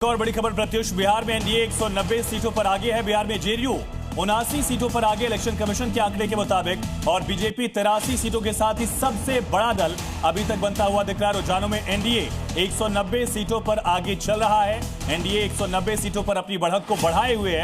और बड़ी खबर प्रत्युष, बिहार में एनडीए 190 सीटों पर आगे है। बिहार में जेडीयू 79 सीटों पर आगे इलेक्शन कमीशन के आंकड़े के मुताबिक, और बीजेपी 83 सीटों के साथ ही सबसे बड़ा दल अभी तक बनता हुआ दिख रहा है। रुझानों में एनडीए 190 सीटों पर आगे चल रहा है। एनडीए 190 सीटों पर अपनी बढ़त को बनाए हुए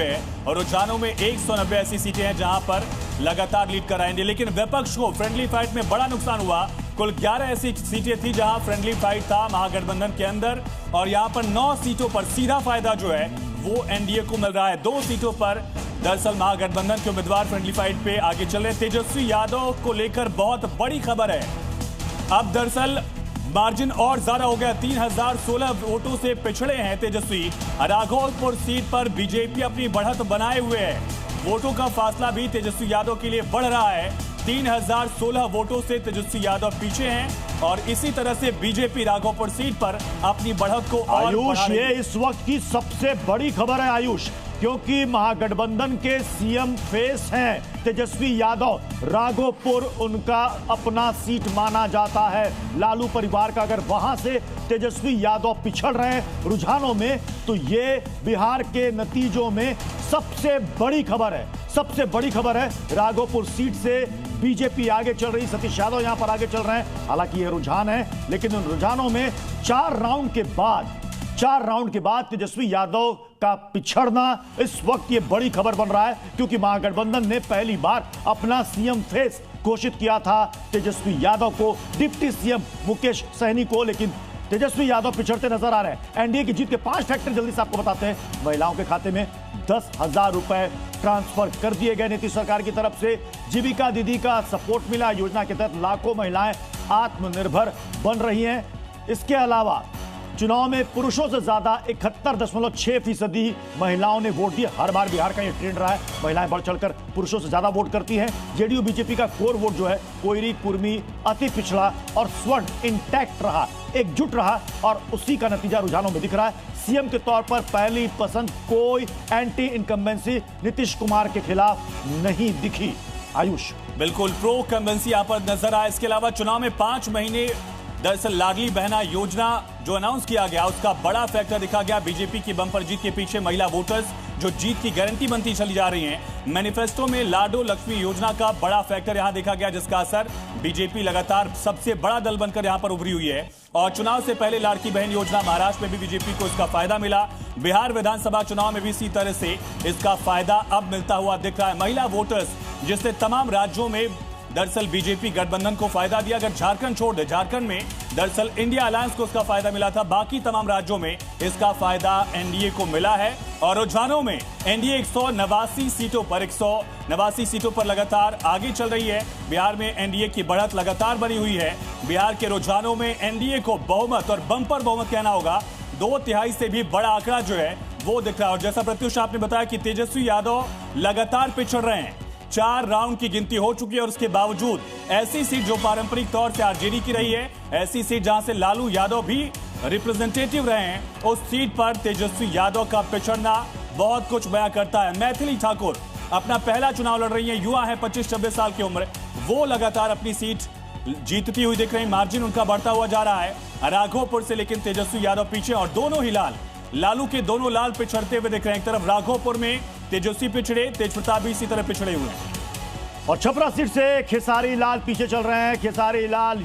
है और रुझानों में 190 ऐसी सीटें हैं जहां पर लगातार लीड कर रहा है एनडीए। लेकिन विपक्ष को फ्रेंडली फाइट में बड़ा नुकसान हुआ। कुल 11 ऐसी सीटें थी जहां फ्रेंडली फाइट था महागठबंधन के अंदर, और यहां पर 9 सीटों पर सीधा फायदा जो है वो एनडीए को मिल रहा है। 2 सीटों पर दरअसल महागठबंधन के उम्मीदवार फ्रेंडली फाइट पे आगे चल रहे। तेजस्वी यादव को लेकर बहुत बड़ी खबर है। अब दरअसल मार्जिन और ज्यादा हो गया, 3016 वोटों से पिछड़े हैं तेजस्वी। राघोपुर सीट पर बीजेपी अपनी बढ़त बनाए हुए है। वोटों का फासला भी तेजस्वी यादव के लिए बढ़ रहा है। 3016 वोटों से तेजस्वी यादव पीछे हैं और इसी तरह से बीजेपी राघोपुर सीट पर अपनी बढ़त को और आयुष, ये इस वक्त की सबसे बड़ी खबर है आयुष, क्योंकि महागठबंधन के सीएम फेस हैं तेजस्वी यादव। राघोपुर उनका अपना सीट माना जाता है। लालू परिवार का अगर वहां से तेजस्वी यादव पिछड़ रहे हैं रुझानों में, तो ये बिहार के नतीजों में सबसे बड़ी खबर है। सबसे बड़ी खबर है, राघोपुर सीट से बीजेपी आगे चल रही, सतीश यादव यहां पर आगे चल रहे हैं। हालांकि ये रुझान है, लेकिन उन रुझानों में 4 राउंड के बाद तेजस्वी यादव का पिछड़ना इस वक्त ये बड़ी खबर बन रहा है, क्योंकि महागठबंधन ने पहली बार अपना सीएम फेस घोषित किया था तेजस्वी यादव को, डिप्टी सीएम मुकेश सहनी को, लेकिन तेजस्वी यादव पिछड़ते नजर आ रहे हैं। एनडीए की जीत के 5 फैक्टर जल्दी से आपको बताते हैं। महिलाओं के खाते में 10,000 रुपए ट्रांसफर कर दिए गए नीतीश सरकार की तरफ से। जीविका दीदी का सपोर्ट मिला। योजना के तहत लाखों महिलाएं आत्मनिर्भर बन रही हैं। इसके अलावा चुनाव में पुरुषों से ज्यादा 71.6% महिलाओं ने वोट दिया। हर बार बिहार का ये ट्रेंड रहा है, महिलाएं बढ़ चढ़कर पुरुषों से ज्यादा वोट करती हैं। जेडीयू बीजेपी का कोर वोट जो है कोयरी, कुर्मी, अति पिछड़ा और स्वर्ण इंटैक्ट रहा, एकजुट रहा, और उसी का नतीजा रुझानों में दिख रहा है। सीएम के तौर पर पहली पसंद कोई एंटी इनकम्बेंसी नीतीश कुमार के खिलाफ नहीं दिखी। आयुष, बिल्कुल प्रो कंबेंसी यहां पर नजर आया। इसके अलावा चुनाव में 5 महीने दरअसल लाडली बहना योजना जो अनाउंस किया गया, उसका बड़ा फैक्टर दिखा गया। बीजेपी की बम्पर जीत के पीछे महिला वोटर्स जो जीत की गारंटी बनती चली जा रही हैं। मैनिफेस्टो में लाडो लक्ष्मी योजना का बड़ा फैक्टर यहां देखा गया, जिसका असर बीजेपी लगातार सबसे बड़ा दल बनकर यहां पर उभरी हुई है। और चुनाव से पहले लाड़की बहन योजना महाराष्ट्र में भी बीजेपी को इसका फायदा मिला। बिहार विधानसभा चुनाव में भी इसी तरह से इसका फायदा अब मिलता हुआ दिख रहा है। महिला वोटर्स जिससे तमाम राज्यों में दरअसल बीजेपी गठबंधन को फायदा दिया। अगर झारखंड छोड़ दे, झारखंड में दरअसल इंडिया अलायंस को इसका फायदा मिला था। बाकी तमाम राज्यों में इसका फायदा एनडीए को मिला है। और रुझानों में एनडीए 189 सीटों पर लगातार आगे चल रही है। बिहार में एनडीए की बढ़त लगातार बनी हुई है। बिहार के रुझानों में एनडीए को बहुमत और बंपर बहुमत कहना होगा। 2/3 से भी बड़ा आंकड़ा जो है वो दिख रहा है। और जैसा प्रत्युष आपने बताया कि तेजस्वी यादव लगातार पिछड़ रहे हैं। 4 राउंड की गिनती हो चुकी है और उसके बावजूद ऐसी सीट जो पारंपरिक तौर से आरजेडी की रही है, ऐसी सीट जहां से लालू यादव भी रिप्रेजेंटेटिव रहे हैं, उस सीट पर तेजस्वी यादव का पिछड़ना बहुत कुछ बयां करता है। मैथिली ठाकुर अपना पहला चुनाव लड़ रही है, युवा है, 25-26 साल की उम्र, वो लगातार अपनी सीट जीतती हुई दिख रही। मार्जिन उनका बढ़ता हुआ जा रहा है राघोपुर से, लेकिन तेजस्वी यादव पीछे। और दोनों ही लालू के दोनों लाल पिछड़ते हुए दिख रहे हैं। एक तरफ राघोपुर में तेजस्वी पिछड़े, तेज प्रताप भी इसी तरह पिछड़े हुए हैं। और छपरा सीट से खेसारी लाल पीछे चल रहे हैं। खेसारी लाल